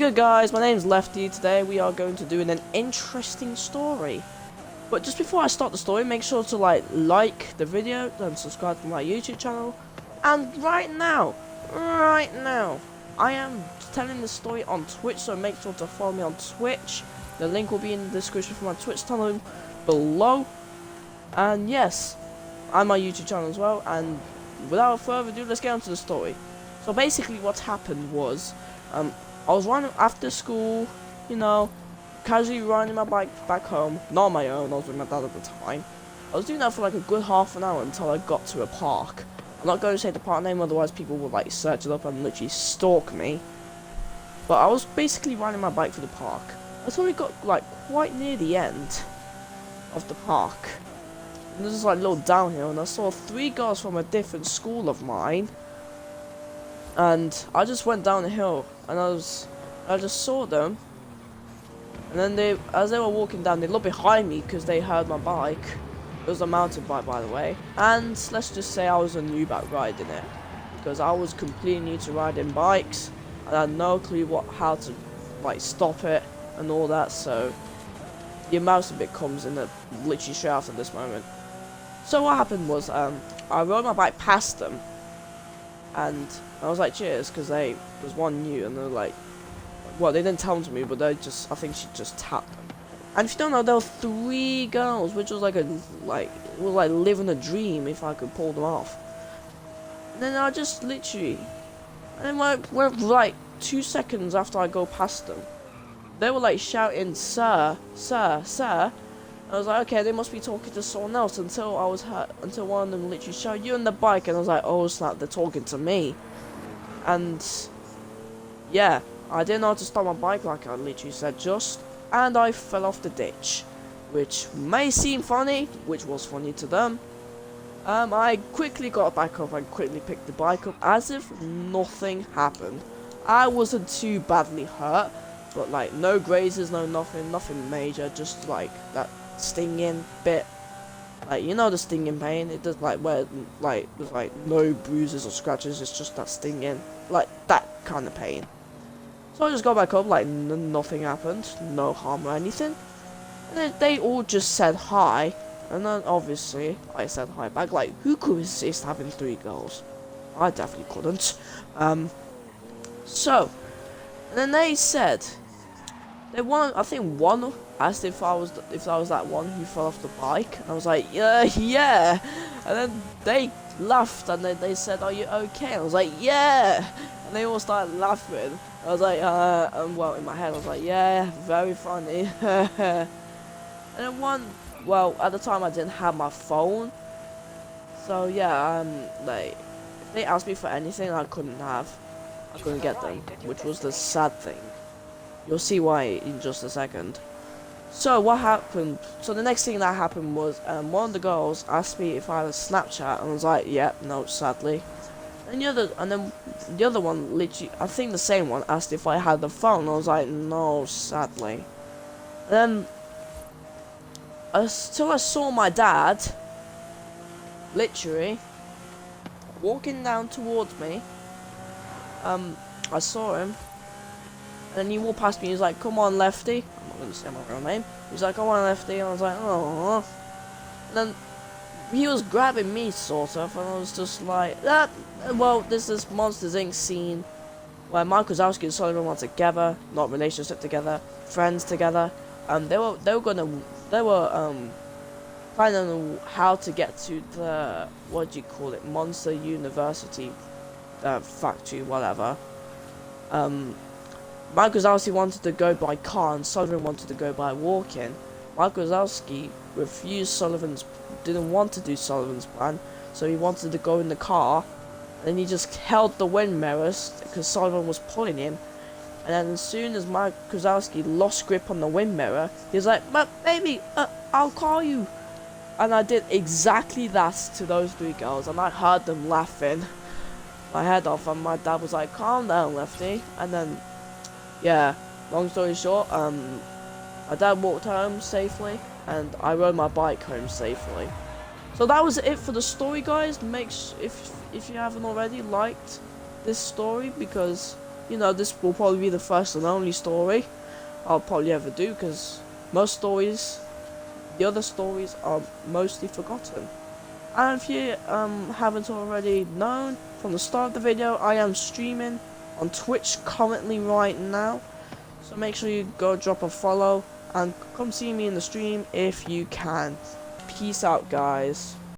good, guys? My name's Lefty. Today we are going to do an interesting story. But just before I start the story, make sure to like the video and subscribe to my YouTube channel. And right now, I am telling the story on Twitch, so make sure to follow me on Twitch. The link will be in the description for my Twitch channel below. And yes, and my YouTube channel as well. And without further ado, let's get on to the story. So basically what happened was, I was running after school, you know, casually riding my bike back home. Not on my own, I was with my dad at the time. I was doing that for like a good half an hour until I got to a park. I'm not going to say the park name, otherwise people will like search it up and literally stalk me. But I was basically riding my bike through the park. Until we got like quite near the end of the park. And this is like a little downhill, and I saw 3 girls from a different school of mine. And I just went down the hill, and I just saw them. And then as they were walking down, they looked behind me because they heard my bike. It was a mountain bike, by the way. And let's just say I was a noob at riding it, because I was completely new to riding bikes, and I had no clue how to like stop it and all that. So the mouse bit comes in literally straight after this moment. So what happened was, I rode my bike past them, and I was like, cheers, because was one new, and they're like, well, they didn't tell them to me, but I think she just tapped them. And if you don't know, there were 3 girls, which was like living a dream if I could pull them off. And then I just literally, and then like 2 seconds after I go past them, they were like shouting, sir, sir, sir. I was like, okay, they must be talking to someone else, until one of them literally shouted, you on the bike, and I was like, oh snap, they're talking to me. And yeah, I didn't know how to stop my bike, like I literally said just, and I fell off the ditch, which may seem funny, which was funny to them. I quickly got back up and quickly picked the bike up as if nothing happened. I wasn't too badly hurt, but like no grazes, no nothing major, just like that stinging bit, like, you know, the stinging pain. It does like where like there's like no bruises or scratches, it's just that stinging, like that kind of pain. So I just got back up like nothing happened, no harm or anything. And then they all just said hi, and then obviously I said hi back. Like, who could resist having 3 girls? I definitely couldn't. So, and then they said, I think one asked if I was that one who fell off the bike, and I was like, yeah. And then they laughed, and they said, are you okay? And I was like, yeah. And they all started laughing. I was like, well, in my head I was like, yeah, very funny. And then well, at the time I didn't have my phone, so yeah, like, if they asked me for anything, I couldn't get them, which was the sad thing. You'll see why in just a second. So what happened? So the next thing that happened was, one of the girls asked me if I had a Snapchat, and I was like, yep, no, sadly. And then the other one, literally, I think the same one, asked if I had the phone. I was like, no, sadly. And then until I saw my dad, literally, walking down towards me. I saw him. And he walked past me, he was like, come on, Lefty. I'm not going to say my real name. He's like, come on, Lefty. And I was like, oh. And then he was grabbing me, sort of, and I was just like, well, there's this Monsters Inc. scene where Mike Wazowski and Sullivan were together, not relationship together, friends together. They were planning how to get to the, what do you call it, Monster University factory, whatever. Mike Wazowski wanted to go by car, and Sullivan wanted to go by walking. Mike Wazowski didn't want to do Sullivan's plan, so he wanted to go in the car, and he just held the wind mirrors because Sullivan was pulling him. And then as soon as Mike Wazowski lost grip on the wind mirror, he was like, but baby, I'll call you. And I did exactly that to those 3 girls, and I heard them laughing my head off, and my dad was like, calm down, Lefty. And then, yeah, long story short, my dad walked home safely, and I rode my bike home safely. So that was it for the story, guys. If you haven't already liked this story, because you know, this will probably be the first and only story I'll probably ever do, because most stories, the other stories are mostly forgotten. And if you haven't already known from the start of the video, I am streaming on Twitch currently right now, so make sure you go drop a follow and come see me in the stream if you can. Peace out, guys.